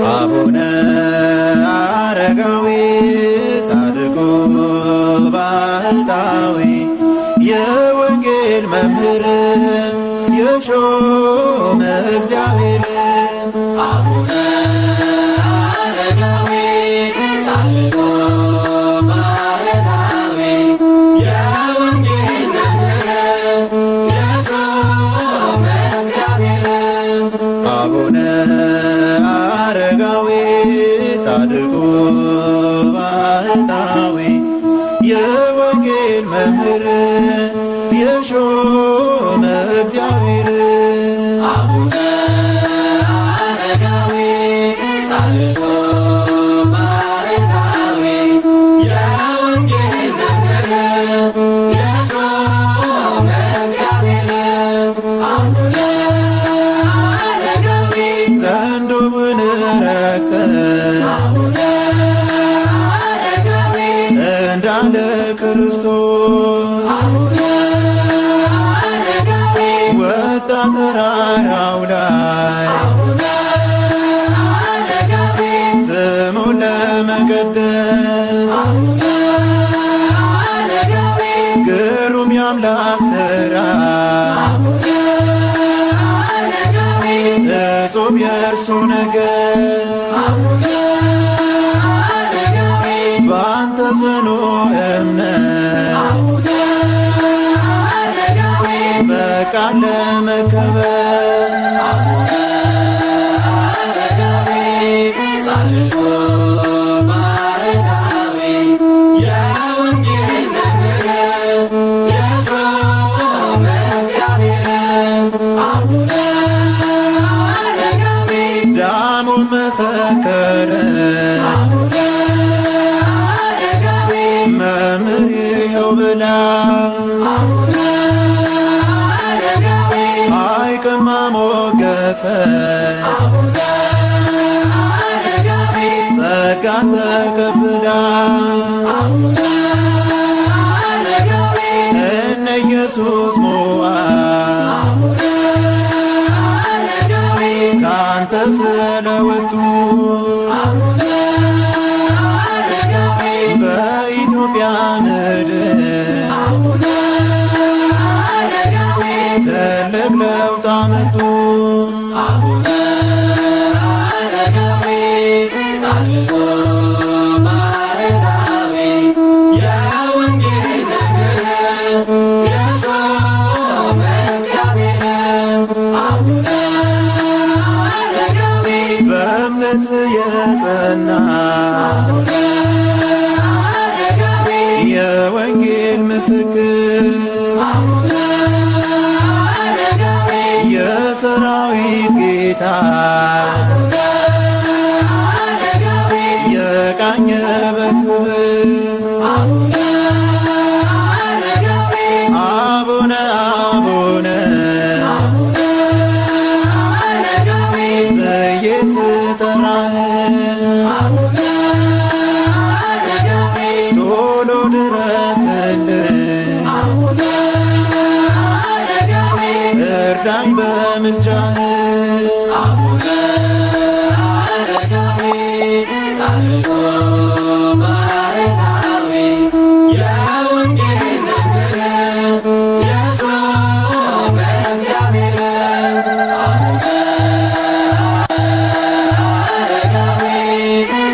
አቡነ አረጋዊ ጻድቁ ባህታዊ የወንጌል መምህር የሾመ እግዚአብሔር አቡነ አረጋዊ ጻድቁ ባህታዊ የወንጌል መምህር የሾመ እግዚአብሔር አቡነ አረጋዊ ጻድቁ ባህታዊ የወንጌል መምህር የሾመ እግዚአብሔር አቡነ አረጋዊ ጻድቁ ባህታዊ የወንጌል መምህር የሾመ እግዚአብሔር አቡነ ዘንዶውን ረግጠህ እንዳለ ክርስቶስ ወጣ ተራራው ላይ ስሙን ለመቀደስ ግሩም የአምላክ ሥራ እጹብ የእርሱ ነገር በአንተ ጽኑ እምነት በቃል ለመከበር ጻድቁ ባህታዊ የወንጌል መምህር የሾመ እግዚአብሔር አቡነ ዳሙን መሰከረ መምህር ይኸው ብላ ሐይቅማ ሞገሰ ጸጋን ተቀብላ እነ ኢየሱስ ሞዓ ካንተ ስለወጡ በኢትዮጵያ ምድር ትልቅ ለውጥ አመጡ። አቡነ አረጋዊ ጻድቁ ባህታዊ የወንጌል መምህር የሾመ እግዚአብሔር አቡነ በእምነት የጸና የወንጌል ምስክር የሰራዊት ጌታ የቃኘ በክብር አቡነ አቡነ ብዬ ስጠራህ ቶሎ ድረስልኝ እርዳኝ በምልጃህ አቡነ አረጋዊ ጻድቁ ባህታዊ የወንጌል መምህር የሾመ እግዚአብሔር አቡነ አረጋዊ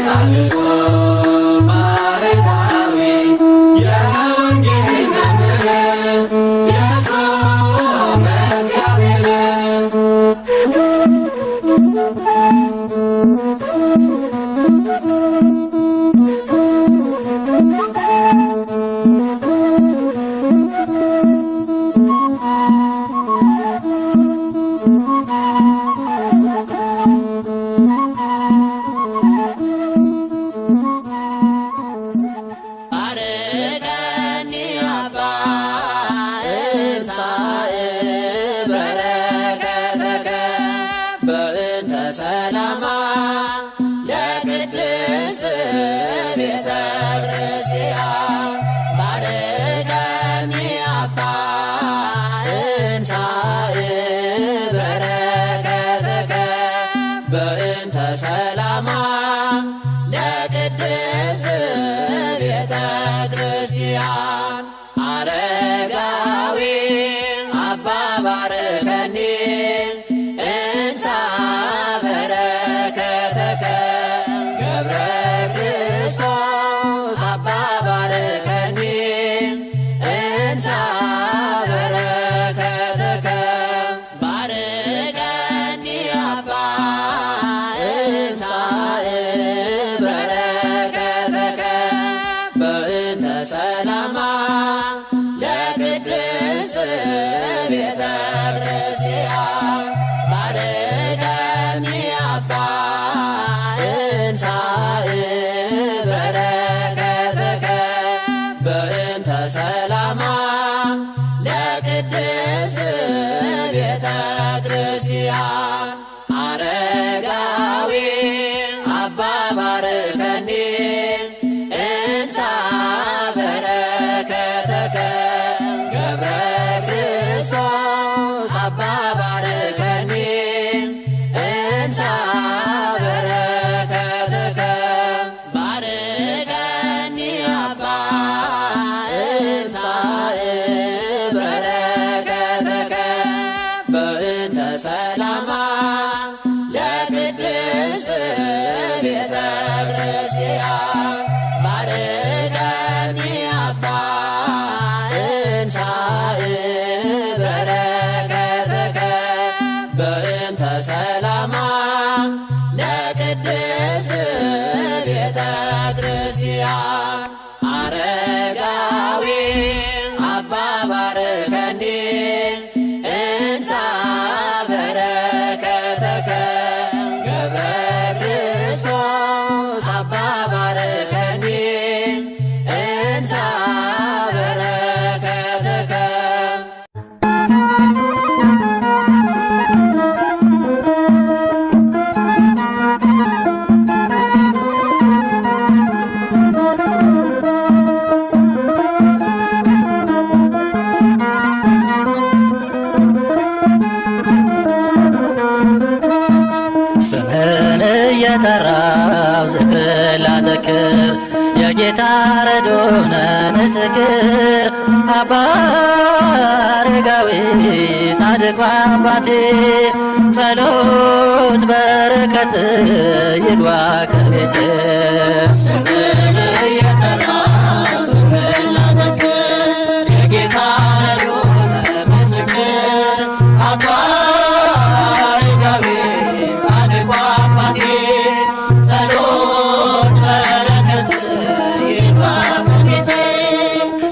ጻድቁ ባህታዊ የወንጌል መምህር የሾመ እግዚአብሔር አረጋኒ አባ ባርከኒ እንሳ በረከተከ ገብረ ክርስቶስ አባ ባርከኒ እንሳ በረከተከ ባርከኒ አባ እንሳ በረከተከ በእንተ ሰላማ ለቅድስት ቤተ ክርስቲያን ባርከኒ አባ እንሳ በረከተከ በእንተ ሰላማ ለቅድስት ቤተ ክርስቲያን አረጋዊ አባ ባርከኒ እንሳ በረከተከ ገብረ ክርስቶስ አባ ባርከኒ እንሳ በረከተከ ባርከኒ አባ እንሳ በረከተከ በእንተ ሰላማ ለቅድስት ቤተ ክርስቲያን ባርከኒ አባ እንሳ በረከተከ በእንተ ሰላማ ለቅድስት ቤተ ክርስቲያን አረጋዊ አባ ባርከኒ እንሳ በረከተከ ገብረ ክርስቶስ አባ ባርከኒ እንሳ በረከተከ ስምህን እየጠራው ዝክር ላዘክር የጌታ ረዶነ ምስክር አባ አረጋዊ ጻድቁ አባቴ ጸሎት በረከት ይግባ ከቤቴ ስምህን እየጠራው ዝክር ላዘክር የጌታ ረዶነ ምስክር አባ አረጋዊ ጻድቁ አባቴ ጸሎት በረከት ይግባ ከቤቴ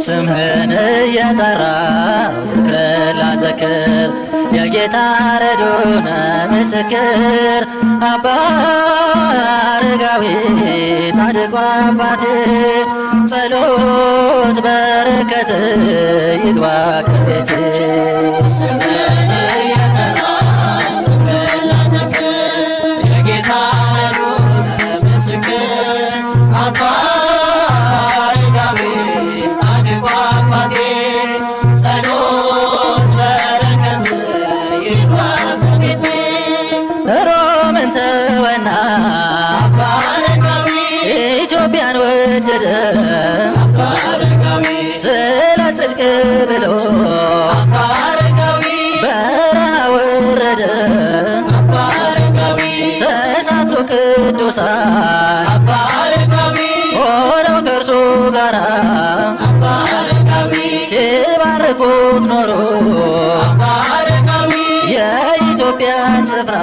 ስምህን እየጠራው ዝክር ላዘክር የጌታ ረዶነ ምስክር አባ አረጋዊ ጻድቁ አባቴ ጸሎት በረከት ይግባ ከቤቴ ስምህን እየጠራው ዝክር ላዘክር የጌታ ረዶነ ምስክር አባ አረጋዊ ጻድቁ አባቴ ጸሎት በረከት ይግባ ከቤቴ ሮምን ተወና አባ አረጋዊ ኢትዮጵያን ወደደ አባ አረጋዊ ስለ ጽድቅ ብሎ አባ አረጋዊ በረሃ ወረደ አባ አረጋዊ ተሳቱ ቅዱሳን አባ አረጋዊ ሆነው ከእርሱ ጋራ አባ አረጋዊ ሲባርኩት ኖሮ አባ አረጋዊ የኢትዮጵያን ስፍራ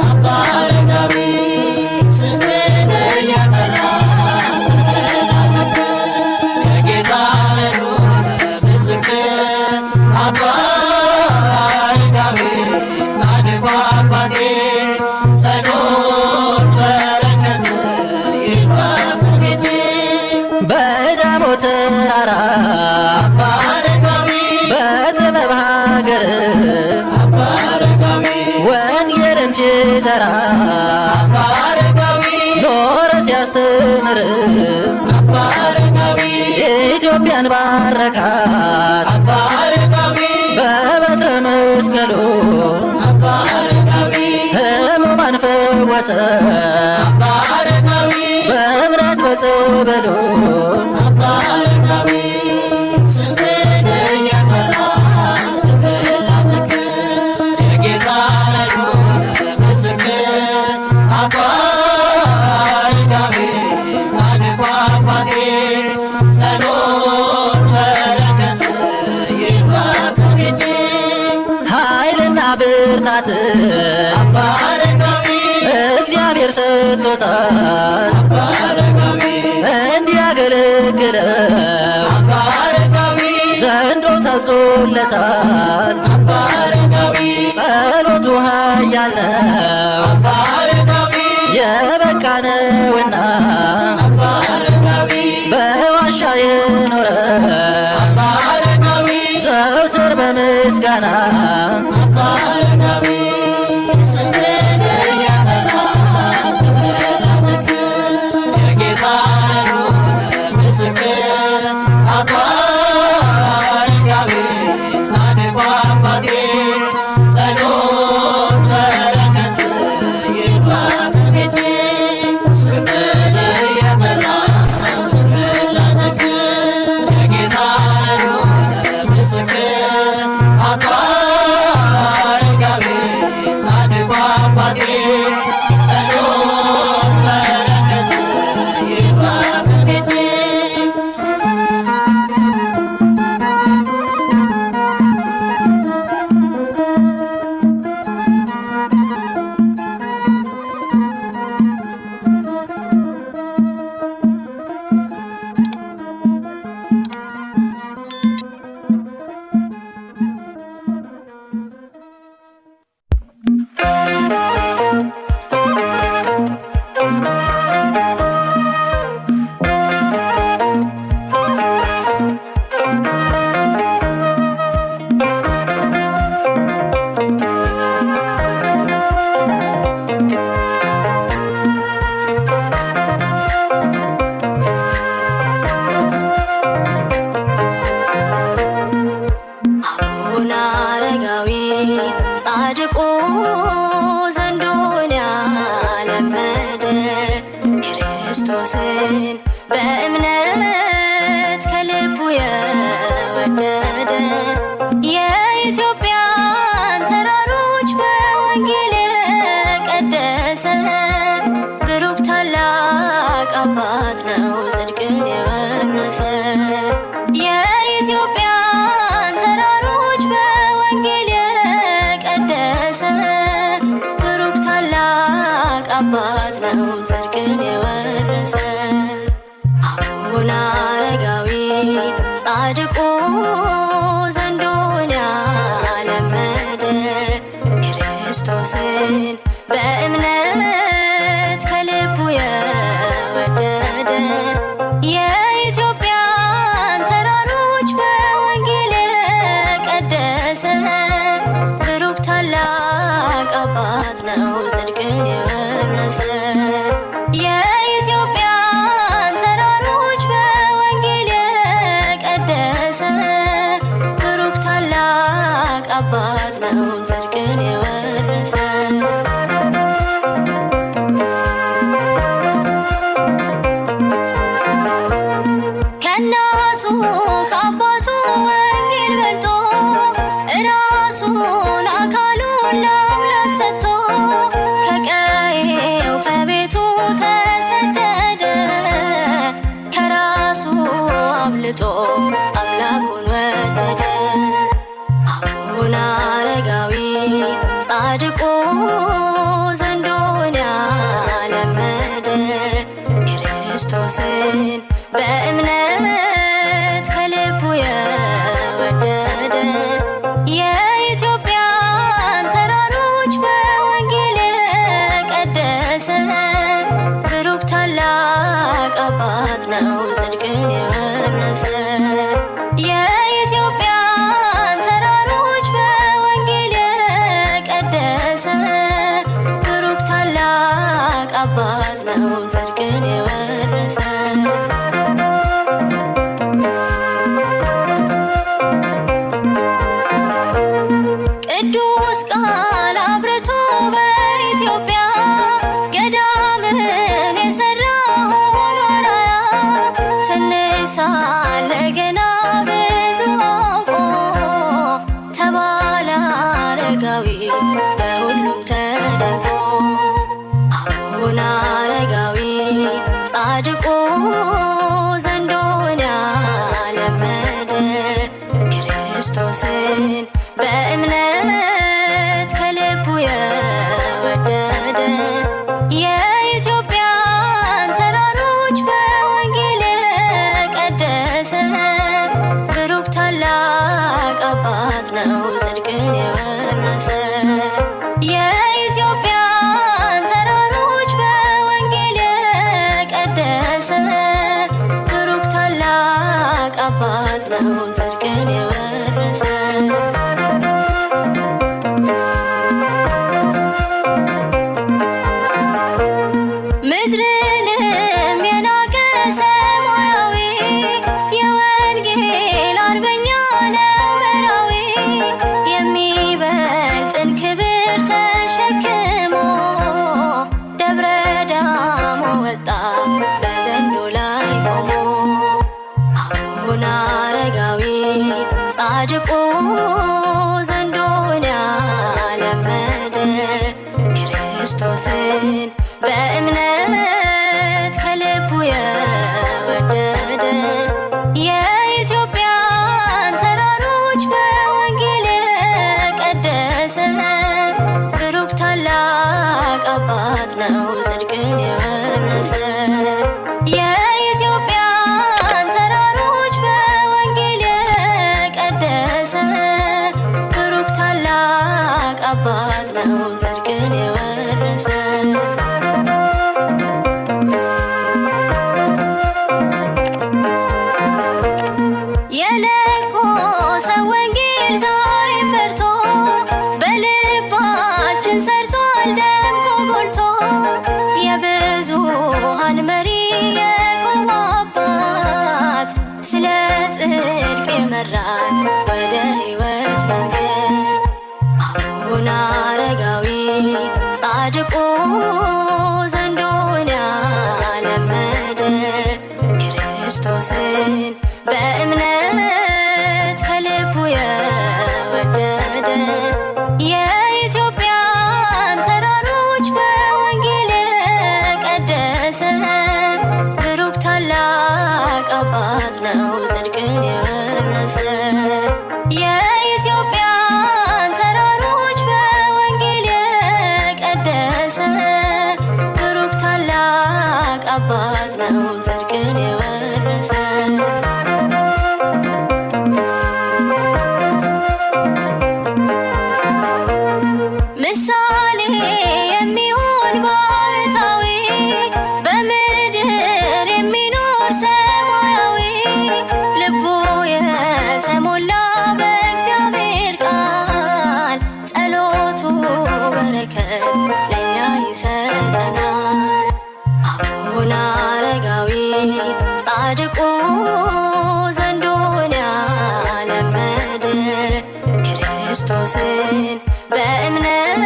አባ አረጋዊ ስምህን እየጠራው ዝክር ላዘክር የጌታ ረዶነ ምስክር አባ አረጋዊ ጻድቁ አባቴ ጸሎት በረከት ይግባ ከቤቴ በዳሞት ተራራ አባ አረጋዊ በጥበብ ሀገር አባ አረጋዊ ወንጌልን ሲዘራ አባ አረጋዊ ኖረ ሲያስተምር አባ አረጋዊ ኢትዮጵያን ባረካት አባ አረጋዊ በበትረ መስቀሉ አባ አረጋዊ ሕሙማን ፈወሰ አባ አረጋዊ በእምነት በጸበሉ አባ አረጋዊ ስምህን እየጠራው ዝክር ላዘክር ብርታት አባ አረጋዊ እግዚአብሔር ሰጥቶታል አባ አረጋዊ እንዲያገለግለው አባ አረጋዊ ዘንዶ ታዞለታል አባ አረጋዊ ጸሎቱ ኃያል ነው አባ አረጋዊ የበቃ ነውና አባ አረጋዊ በዋሻ የኖረ አባ አረጋዊ ዘውትር በምስጋና አባ አረጋዊ ስምህን እየጠራ ስምህን አዘክር የጌታን ምስክር አባ አረጋዊ ጻድቁ አባቴ ጸሎት በረከት ይግባ ከቤቴ ስምህን እየጠራ ስምህን ላዘክር የጌታን ምስክር አባ አረጋዊ ጻድቁ አባቴ ጸሎት በረከት ይግባ ከቤቴ አቡነ አረጋዊ ጻድቁ ዘንዶን ያለመደ ክርስቶስን በእምነት ከልቡ የወደደ የኢትዮጵያን ተራሮች በወንጌል የቀደሰ ብሩክ ታላቅ አባት ነው ጽድቅን የወረሰ የኢትዮጵያን ተራሮች በወንጌል የቀደሰ ብሩክ ታላቅ አባት ነው ጽድቅን የወረሰ አቡነ አረጋዊ ጻድቁ ዘንዶን ያለመደ ክርስቶስን በእምነት ከልቡ የወደደ የኢትዮጵያን ተራሮች በወንጌል የቀደሰ ብሩክ ታላቅ አባት ነው ጽድቅን የወረሰ የኢትዮጵያን ተራሮች በወንጌል የቀደሰ ብሩክ ታላቅ አባት ነው ጽድቅን የወረሰ ከእናቱ ከአባቱ ወንጌል በልጦ ራሱን አካሉን ለአምላክ ሰጥቶ ከቀዬው ከቤቱ ተሰደደ ከራሱ አብልጦ አምላኩን ወደደ አቡነ አረጋዊ ጻድቁ ዘንዶን ያለመደ ክርስቶስን በእምነት ከልቡ የወደደ የኢትዮጵያን ተራሮች በወንጌል የቀደሰ ብሩክ ታላቅ አባት ነው ጽድቅን የወረሰ የኢትዮጵያን ተራሮች በወንጌል የቀደሰ ብሩክ ታላቅ አባት ነው ጽድቅን የወረሰ ቅዱስ ቃል አብርቶ በኢትዮጵያ ገዳምን የሰራ ሆኖ አርአያ ትንሽ ሳለ ገና ብዙ አውቆ ተባለ አረጋዊ በሁሉም ተደንቆ አቡነ አረጋዊ ጻድቁ ዘንዶን ያለመደ ክርስቶስን በእምነት አባት ነው ጽድቅን የወረሰ የኢትዮጵያን ተራሮች በወንጌል የቀደሰ ብሩክ ታላቅ አባት ነው ጽድቅን የወረሰ ምድርንም የናቀ ሰማያዊ የወንጌል አርበኛ ነው መራዊ የሚበልጥን ክብር ተሸክሞ ደብረ ዳሞ ወጣ በዘንዶ ላይ ቆሞ አቡነ አረጋዊ ጻድቁ ዘንዶን ያለመደ ክርስቶስን በእምነት ከልቡ የወደደ የኢትዮጵያን ተራሮች በወንጌል የቀደሰ ብሩክ ታላቅ አባት ነው ጽድቅን የወረሰ የኢትዮጵያን ተራሮች በወንጌል የቀደሰ ብሩክ ታላቅ አባት ነው ጽድቅን የወረሰ የለኮሰ ወንጌል ዛሬም በርቶ በልባችን ሰርጿል ደምቆ ጎልቶ የብዙሃን መሪ የቆመ አባት ስለ ጽድቅ የመራን ወደ ሕይወት መንገድ አቡነ አረጋዊ ጻድቁ ዘንዶን ያለመደ ክርስቶስን በእምነት ከልቡ የወደደ የኢትዮጵያን ተራሮች በወንጌል የቀደሰ ብሩክ ታላቅ አባት ነው ጽድቅን የወረሰ የኢትዮጵያን ተራሮች በወንጌል የቀደሰ ብሩክ ታላቅ አባት ነው ጽድቅን የወረሰ ምሳሌ የሚሆን ባህታዊ በምድር የሚኖር ሰማያዊ ልቡ የተሞላ በእግዚአብሔር ቃል ጸሎቱ በረከት ለእኛ ይሰጠናል አቡነ አረጋዊ ጻድቁ ዘንዶን ያለመደ ክርስቶስን በእምነት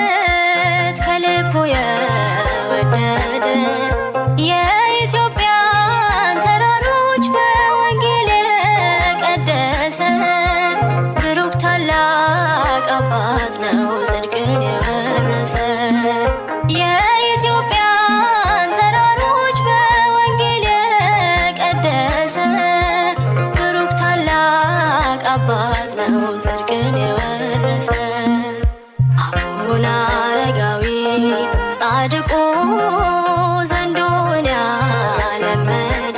ከልቡ የወደደ የኢትዮጵያን ተራሮች በወንጌል የቀደሰ ብሩክ ታላቅ አባት ነው ጽድቅን የወረሰ የኢትዮጵያን ተራሮች በወንጌል የቀደሰ ብሩክ ታላቅ አባት ነው ጽድቅን የወረሰ አቡነ አረጋዊ ጻድቁ ዘንዶን ያለመደ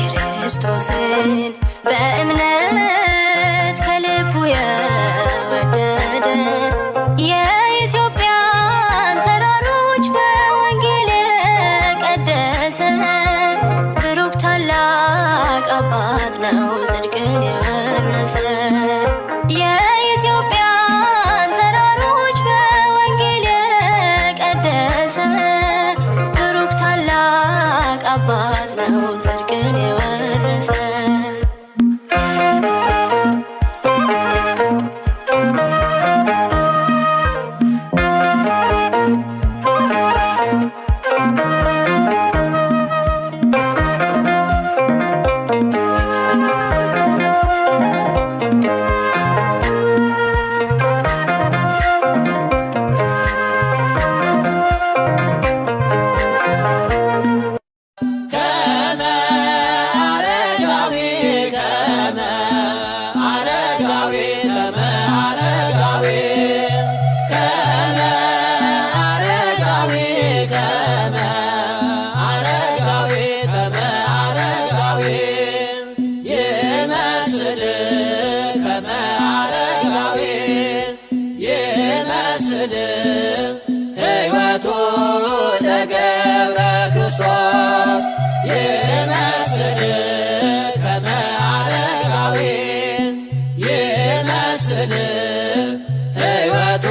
ክርስቶስን በእምነት ከልቡ የወደደ የኢትዮጵያን ተራሮች በወንጌል የቀደሰ ብሩክ ታላቅ አባት ነው ጽድቅን የወረሰ የኢትዮጵያን ተራሮች በወንጌል የቀደሰ ብሩክ ታላቅ አባት ነው ጽድቅን የወረሰ ይመስል ከመ አረጋዊ ይመስል ሕይወቱ ለገብረ ክርስቶስ ይመስል ከመ አረጋዊ ይመስል ሕይወቱ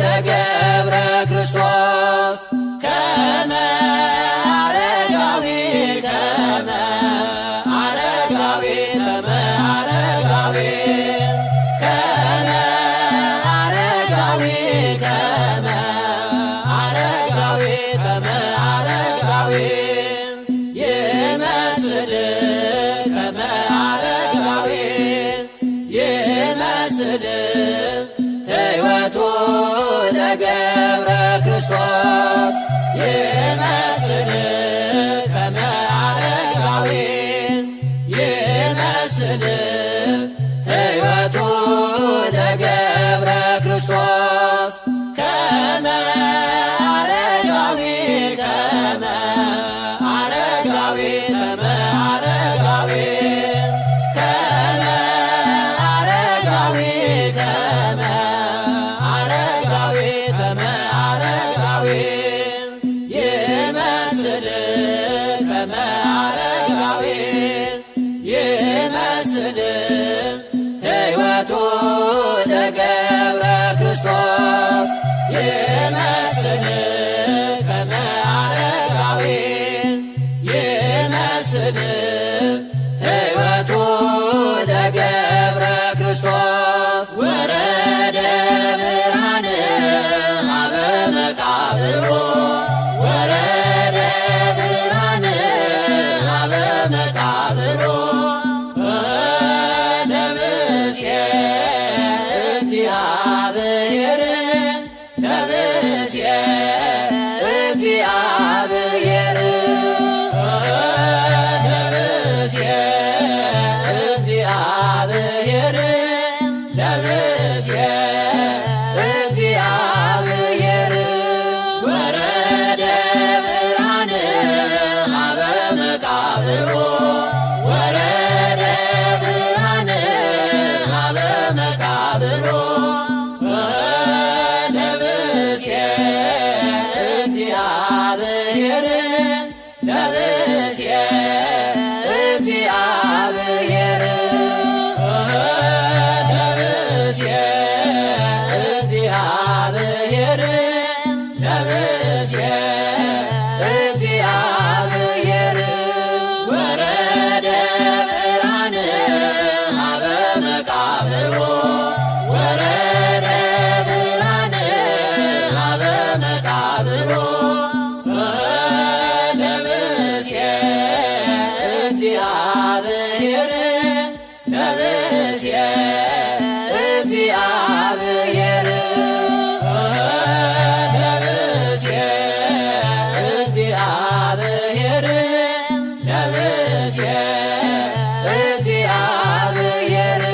ለገብረ ክርስቶስ ከመ አረጋዊ ከመ አረጋዊ ከመ አረጋዊ ከመ አረጋዊ ከመ አረጋዊ ከመ አረጋዊ ይመስል ከመ አረጋዊ ይመስል ሕይወቱ ለገብረ ክርስቶስ ይመስል ከመ አረጋዊ ይመስል ሕይወቱ ለገብረ ክርስቶስ ከመ አረጋዊ ከመ አረጋዊ ከመ አረጋዊ ከመ አረጋዊ ከመ አረጋዊ ከመ አረጋዊ ይመስል ከመ አረጋዊ ይመስል ሕይወቱ ለገብረ ክርስቶስ ይመስል ከመ አረጋዊ ይመስል ሕይወቱ ለገብረ ክርስቶስ ወረደ ብርሃን ሀበ መቃብሩ ወረደ ብርሃን ሀበ መቃብሩ ለብስየ እግዚአብሔር ለብስየ እግዚአብሔር ለብስየ እግዚአብሔር ለብስየ እግዚአብሔር ወረደ ብርሃን ሀበ መቃብሩ ወረደ ብርሃን ሀበ መቃብሩ ለብስየ እግዚአብሔር ለብስየ እግዚአብሔር ለብስየ እግዚአብሔር ለብስየ እግዚአብሔር ወረደ ብርሃን ሀበ መቃብሩ ወረደ ብርሃን ሀበ መቃብሩ ለብስየ እግዚአብሔር ለብስየ እግዚአብሔር ለብስየ እግዚአብሔር ለብስየ እግዚአብሔር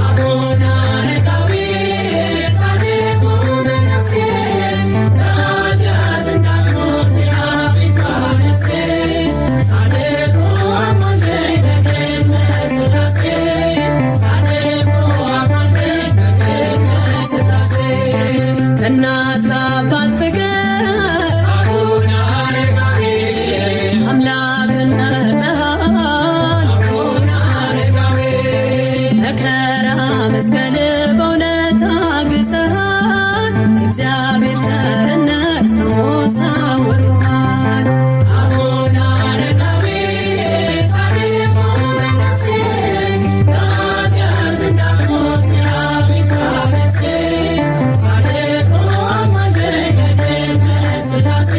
አቡነ አረጋዊ ጻድቁ ከእናት ከአባት ፍቅር አቡነ አረጋዊ አምላክን መርጠሃል አቡነ አረጋዊ መከራ መስቀል በእውነት አግዘሃል እግዚአብሔር ቸርነት በሞት ሰውሮሃል አቡነ አረጋዊ ጻድቁ መነኩሴ በኃጢአት እንዳትሞት የአቤት አበሴ ጻድቁ አማልደኝ በቅድመ ሥላሴ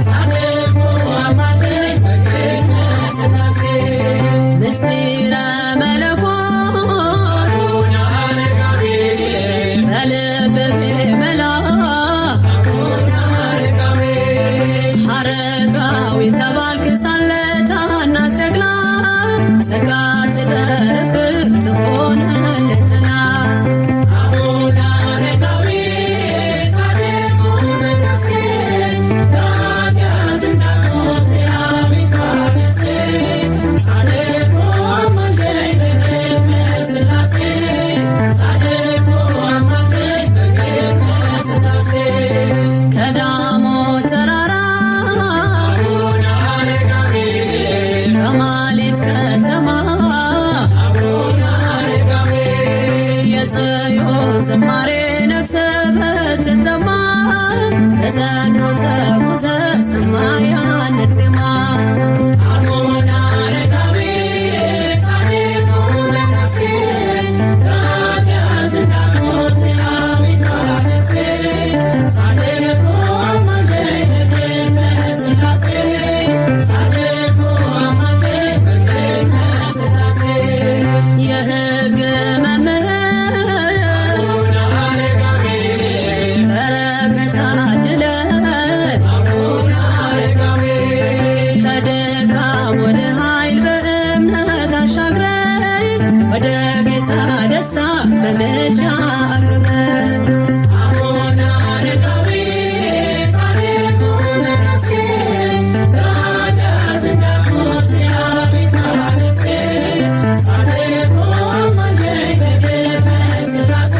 ጻድቁ አማልደኝ በቅድመ ሥላሴ ምስጢረ መለኮት አቡነ አረጋዊ በልብ ቢመላ አቡነ አረጋዊ አረጋዊ ተባልክ ሳለ ታናሽ ጀግና ጸጋ ትደርብህ ትሆንልህ ጥላ አቡነ አረጋዊ ጻድቁ መነኩሴ በኃጢአት እንዳትሞት የአቤት አበሴ ጻድቁ አማልደኝ በቅድመ ሥላሴ ጻድቁ አማልደኝ በቅድመ ሥላሴ ከዳሞት ተራራ አቡነ አረጋዊ ከማሌት ከተማ አቡነ አረጋዊ የጽዮን ዝማሬ ነፍሰ ብትጠማ ተዘኖ ተጉዘ ሰማያንን ዜማ አቡነ አረጋዊ ጻድቁ መነኩሴ በኃጢአት እንዳትሞት የአቤት አበሴ ጻድቁ አማልደኝ በቅድመ ሥላሴ ጻድቁ አማልደኝ በቅድመ ሥላሴ የሕግ መምህር አቡነ አረጋዊ በረከት አድለ አቡነ አረጋዊ ከድካም ወደ ኃይል በእምነት አሻግረን ወደ ጌታ ደስታ በምልጃ አቅርበን አቡነ አረጋዊ ጻድቁ መነኩሴ በኃጢአት እንዳትሞት የአቤት አበሴ ጻድቁ አማልደኝ በቅድመ ሥላሴ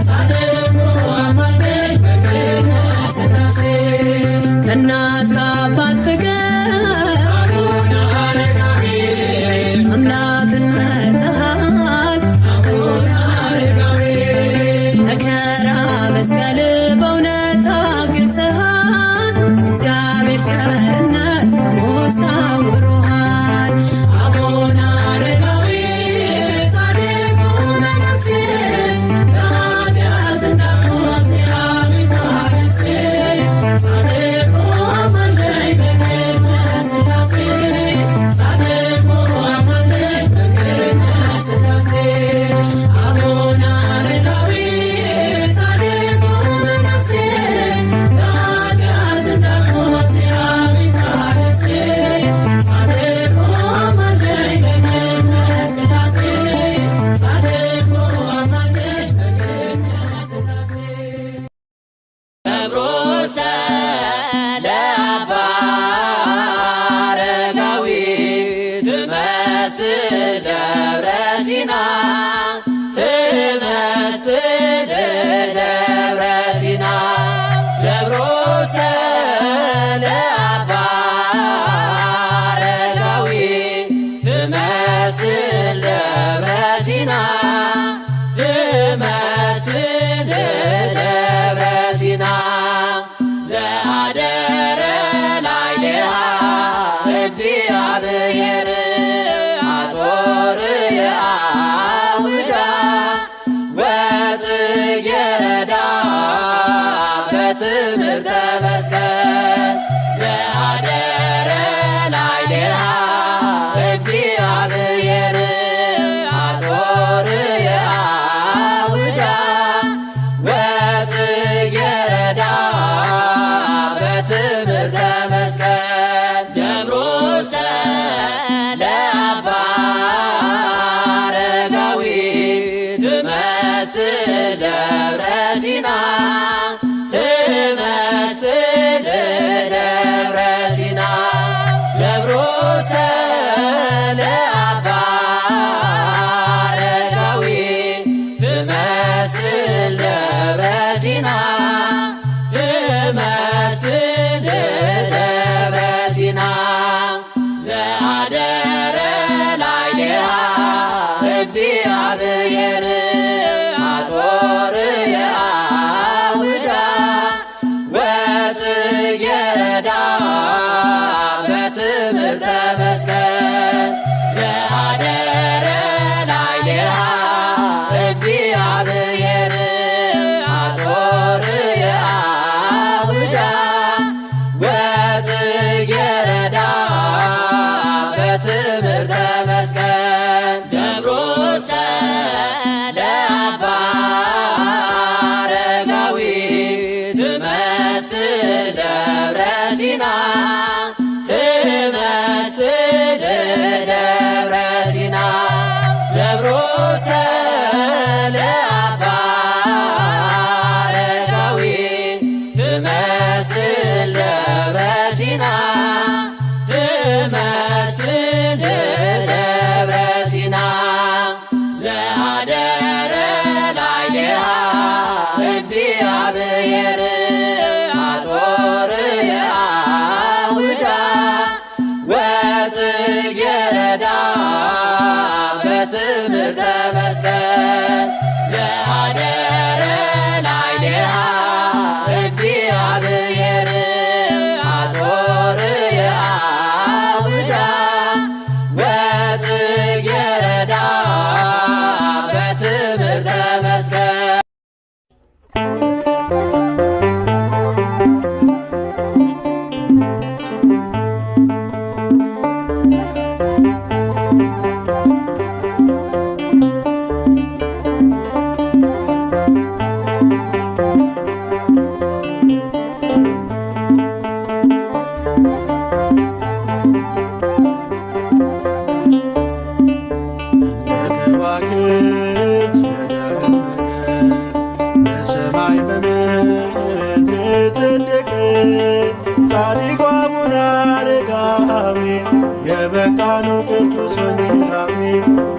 ጻድቁ አማልደኝ በቅድመ ሥላሴ ከእናት ከአባት ፍቅር አቡነ አረጋዊ አምላክን መርጠሃል አቡነ አረጋዊ መከራ መስቀል በእውነት አግዘሃል እግዚአብሔር ቸርነት በሞት ሰውሮሃል አቡነ አረጋዊ ጻድቁ መነኩሴ በኃጢአት እንዳትሞት የአቤት አበሴ ጻድቁ አማልደኝ በቅድመ ሥላሴ ጻድቁ አማልደኝ በቅድመ ሥላሴ አቡነ አረጋዊ ጻድቁ መነኩሴ በኃጢአት እንዳትሞት የአቤት አበሴ ጻድቁ አማልደኝ በቅድመ ሥላሴ ጻድቁ አማልደኝ በቅድመ ሥላሴ ገብሮሰ ለአባ አረጋዊ ትመስል ደብረ ሲና ትመስል ደብረ ሲና ገብሮሰ ለአባ አረጋዊ ትመስል ደብረ ሲና ትመስል ደብረ ሲና ዘአደረ ላዕሌሃ እግዚአብሔር አጾር የአውዳ ወጽጌረዳ በትምህርተ መስቀል ዘአደረ ላዕሌሃ እግዚአብሔር አጾር የአውዳ ወጽጌረዳ በትምህርተ መስቀል ገብሮሰ ለአባ አረጋዊ ትመስል ደብረ ሲና ትመስል ደብረ ሲና ገብሮሰ ለአባ አረጋዊ ትመስል ደብረ ሲና ትመስል ደብረ ሲና ዘአደረ ላዕሌሃ እግዚአብሔር ሐጾር የአውዳ ወጽጌረዳ በትምህርተ መስቀል ዘአደረ ላዕሌሃ እግዚአብሔር ሐጾር የአውዳ ወጽጌረዳ በትምህርተ መስቀል ደብሮሰ ለአባ አረጋዊ ትመስል ደብረ ሲና ትመስል ደብረ ሲና ደብሮሰ ለአባ አረጋዊ ትመስል ደብረ ሲና ትመስል ደብረ ሲና ዘአደረ ላዕሌሃ እግዚአብሔር ሐጾር የአውዳ ወጽጌረዳ በትምህርተ መስቀል ዘአደረ ላዕሌሃ እግዚአብሔር ሐጾር የአውዳ ወጽጌረዳ በትምህርተ መስቀል ከዋክብት የደመቀ በሰማይ በምድር የጸደቀ ጻድቁ አቡነ አረጋዊ የበቃነው ቅዱስ ወንጌላዊ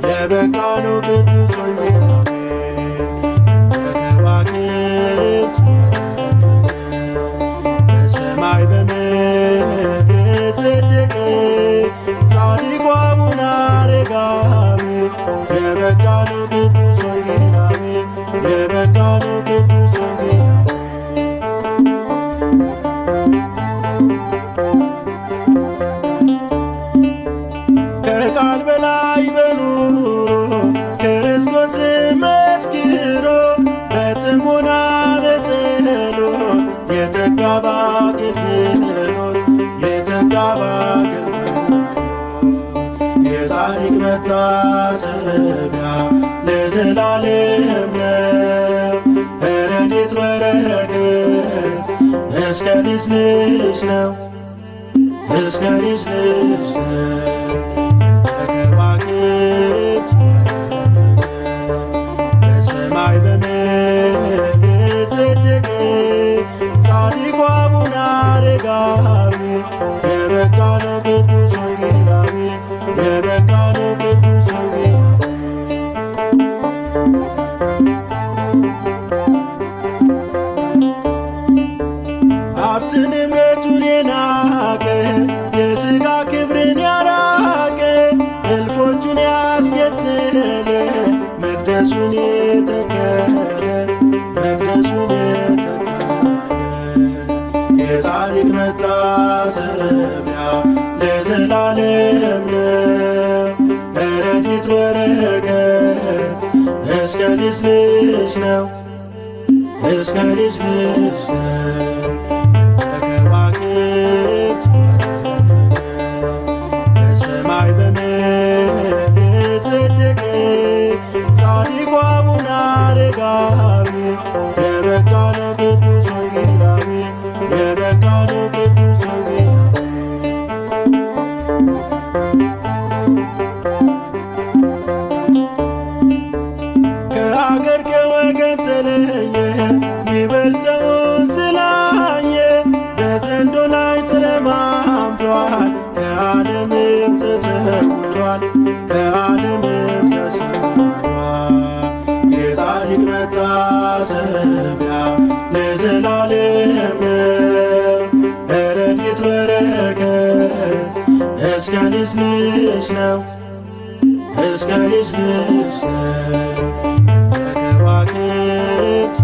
የበቃነው ቅዱስ ወንጌላዊ እንደ ከዋክብት የደመቀ በሰማይ በምድር የጸደቀ ጻድቁ አቡነ አረጋዊ የበቃነው ቅዱስ ወንጌላዊ የበቃነው ቅዱስ ወንጌላዊ ከቃል በላይ በኑሮ ክርስቶስ መስክሮ በጥሞና በጸሎት የተጋ በአገልግሎት የተጋ በአገልግሎት የጻድቅ መታሰቢያ ለዘላለም ነው። ረድኤት በረከት እስከ ልጅ ልጅ ነው እስከ ልጅ ልጅ ነው። እንደ ከዋክብት የደመቀ በሰማይ በምድር የጸደቀ ጻድቁ አቡነ አረጋዊ የበቃነው ቅዱስ ወንጌላዊ የበቃነው ቅዱስ ወንጌላዊ ሀብት ንብረቱን የናቀ የሥጋ ክብርን ያራቀ እልፎቹን ያስከተለ መቅደሱን የተከለ መቅደሱን የተከለ የጻድቅ መታሰቢያ ለዘላለም ነው። ረድኤት በረከት እስከ ልጅ ልጅ ነው እስከ ልጅ ልጅ ነው። እንደ ከዋክብት የደመቀ በሰማይ በምድር የጸደቀ ጻድቁ አቡነ አረጋዊ የበቃነው ቅዱስ ወንጌላዊ የበቃነው ቅዱስ ወንጌላዊ ከአገር ከወገን ተለየ ቢበልጠውን ስላየ በዘንዶ ላይ ተለማምዷል ከዓለምም ተሰውሯል ከዓለምም ተሰውሯል። የጻድቅ መታሰቢያ ለዘላለም ነው። ረድኤት በረከት እስከ ልጅ ልጅ ነው እስከ ልጅ ልጅ ነው። እንደ ከዋክብት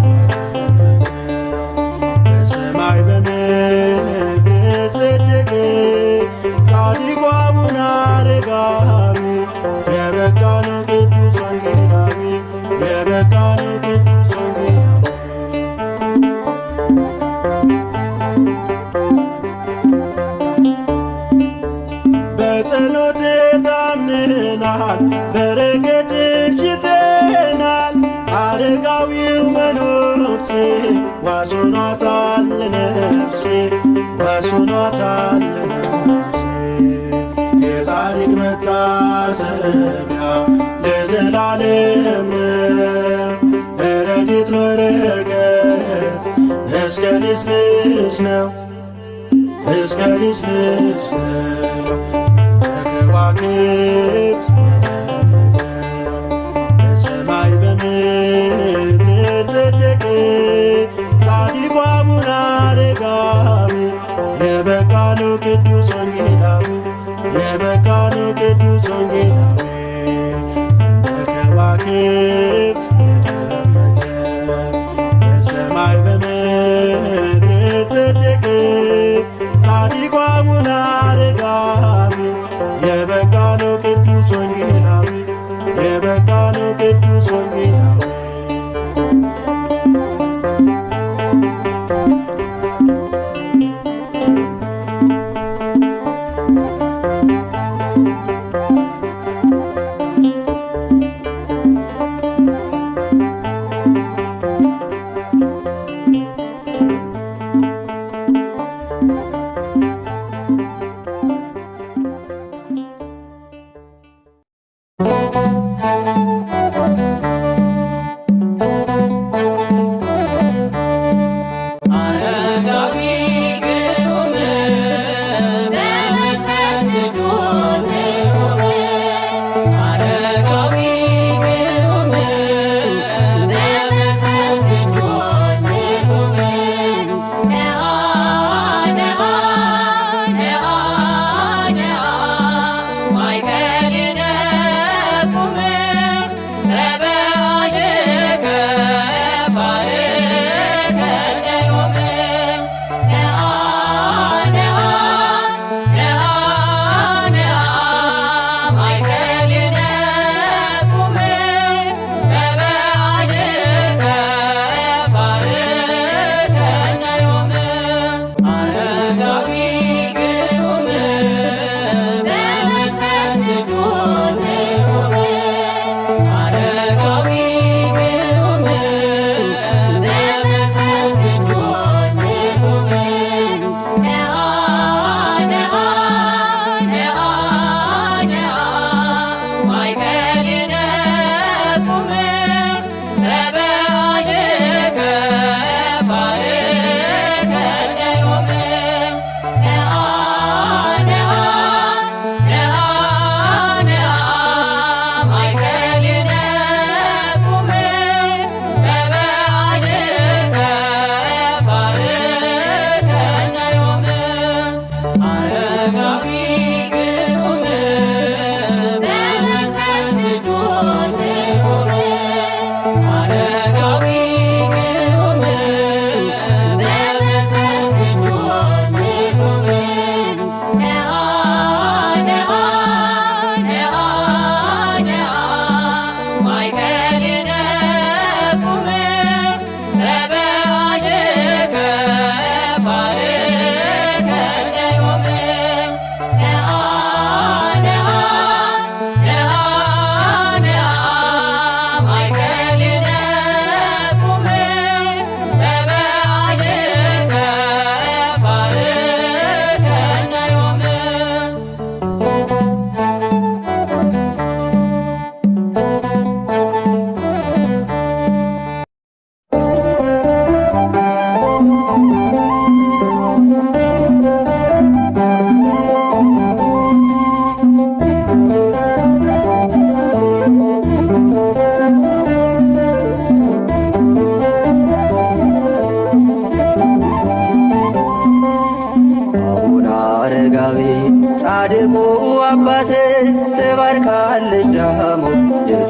በሰማይ በምድር የጸደቀ ጻድቁ አቡነ አረጋዊ የበቃ ነው ቅዱስ ወንጌላዊ የበቃ ነው ቅዱስ ወንጌላዊ። በጸሎት ታምነናል በረከትህ ሽተናል። አረጋዊው መነኩሴ ዋስ ሆኗታል ለነፍሴ ዋስ ሆኗታል ለነፍሴ። የጻድቅ መታሰቢያ ለዘላለም ነው። ረድኤት በረከት እስከ ልጅ ልጅ ነው እስከ ልጅ ልጅ ነው። እንደ ከዋክብት በደመቀ በሰማይ በምድር የጸደቀ ጻድቁ አቡነ አረጋዊ የበቃ ነው ቅዱስ ወንጌላዊ የበቃ ነው ቅዱስ ወንጌላዊ። እንደ ከዋክብት በደመቀ በሰማይ በምድር የጸደቀ ጻድቁ አቡነ አረጋዊ የበቃ ነው ቅዱስ ወንጌላዊ የበቃ ነው ቅዱስ ወንጌላዊ።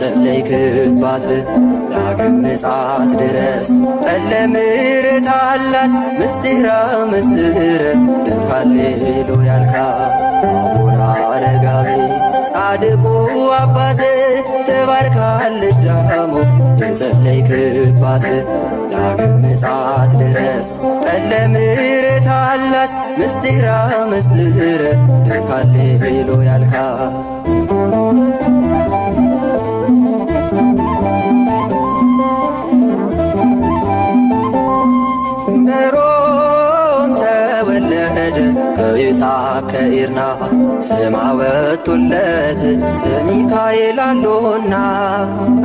የጸለይክባት ዳግም ምጽአት ድረስ ጠለ ምሕረት አላት ምስጢራ ምስጢረ ሃሌሉያ ያልካት አቡነ አረጋዊ ጻድቁ አባት ተባርካለች ዳሞ የጸለይክባት ዳግም ምጽአት ድረስ ጠለ ምሕረት አላት ምስጢራ ምስጢረ ሃሌሉያ ያልካት ሜሮን ተወለደ ከይስሐቅ ከኢርና ስም አወጡለት ዘሚካኤል አሉና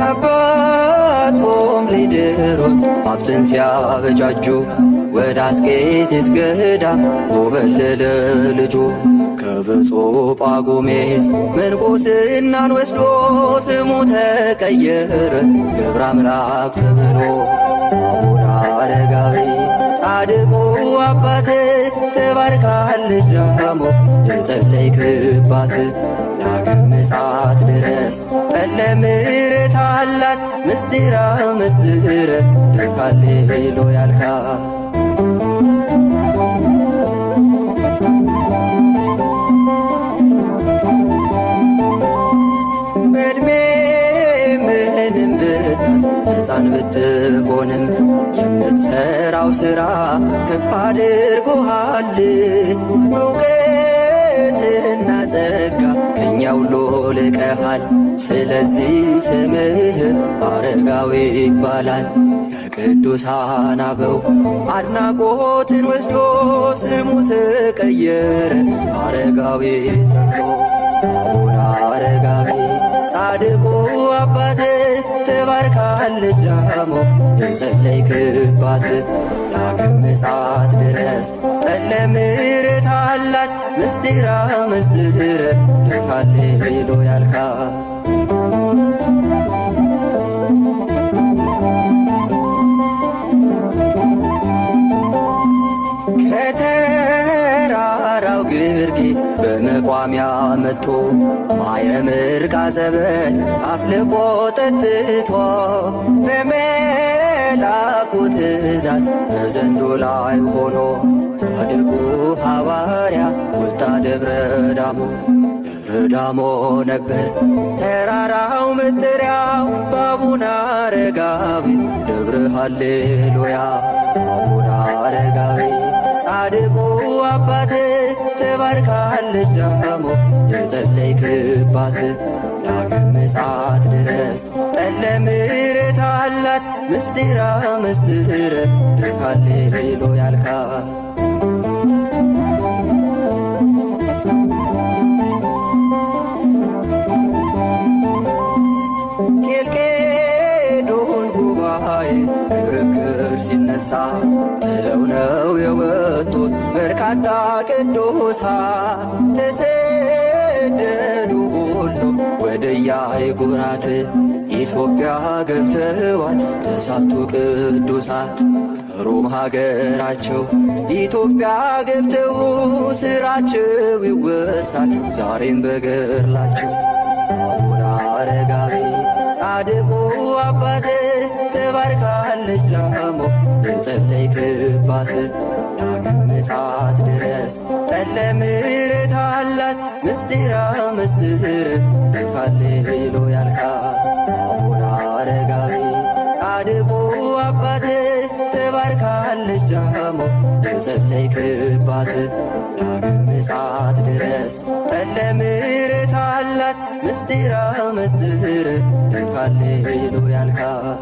አባቶም ሊድሩት ሀብትን ሲያበጃጁ ወደ አስቄጥስ ገዳም ኮበለለ ልጁ ከብፁዕ ጳጉሜስ ምንኩስናን ወስዶ ስሙ ተቀየረ ገብረ አምላክ ተብሎ አቡነ አረጋዊ ጻድቁ አባት ተባርካለች ዳሞ የጸለይክባት ዳግም ምጽአት ድረስ ጠለ ምሕረት አላት ምስጢራ ምስጢረ ሃሌሉያ ያልካት በዕድሜ ምንም ብትሆን ሕፃን ብትሆንም የምትሠራው ሥራ ከፍ አድርጎሃል። እውቀትና ጸጋ ከእኛ ሁሉ ልቀሃል። ስለዚህ ስምህ አረጋዊ ይባላል። ከቅዱሳን አበው አድናቆትን ወስዶ ስሙ ተቀየረ አረጋዊ ተብሎ አቡነ አረጋዊ ጻድቁ አባት ተባርካለች ዳሞ የጸለይክባት ዳግም ምጽአት ድረስ ጠለ ምሕረት አላት ምስጢራ ምስጢረ ሃሌሉያ ያልካት ከተራራው ግርጌ በመቋሚያ መጥቶ ማየ ምርቃ ጸበል አፍልቆ ጠጥቶ በመላኩ ትእዛዝ በዘንዶ ላይ ሆኖ ጻድቁ ሐዋርያ ወጣ ደብረ ዳሞ። ደብረ ዳሞ ነበር ተራራው መጠሪያው በአቡነ አረጋዊ ደብረ ሃሌሉያ አቡነ አረጋዊ ጻድቁ አባት ተባርካለች ዳሞ የጸለይክባት ዳግም ምጽአት ድረስ ጠለ ምሕረት አላት ምስጢራ ምስጢረ ሃሌሉያ ያልካት ኬልቄዶን ጉባኤ ክርክር ሲነሳ ጥለው ነው የወጡት በርካታ ቅዱሳን ተሰደዱ ሁሉ ወደ የአህጉራት ኢትዮጵያ ገብተዋል ተሳቱ ቅዱሳት ከሮም ሀገራቸው ኢትዮጵያ ገብተው ስራቸው ይወሳል ዛሬም በገድላቸው አቡነ አረጋዊ ጻድቁ አባት ተባርካለች ዳሞ የጸለይክባት ዳግም ምጽአት ድረስ ጠለ ምሕረት አላት ምስጢራ ምስጢረ ሃሌሉያ ያልካት አቡነ አረጋዊ ጻድቁ አባት ተባርካለች ዳሞ የጸለይክባት ዳግም ምጽአት ድረስ ጠለ ምሕረት አላት ምስጢራ ምስጢረ ሃሌሉያ ያልካት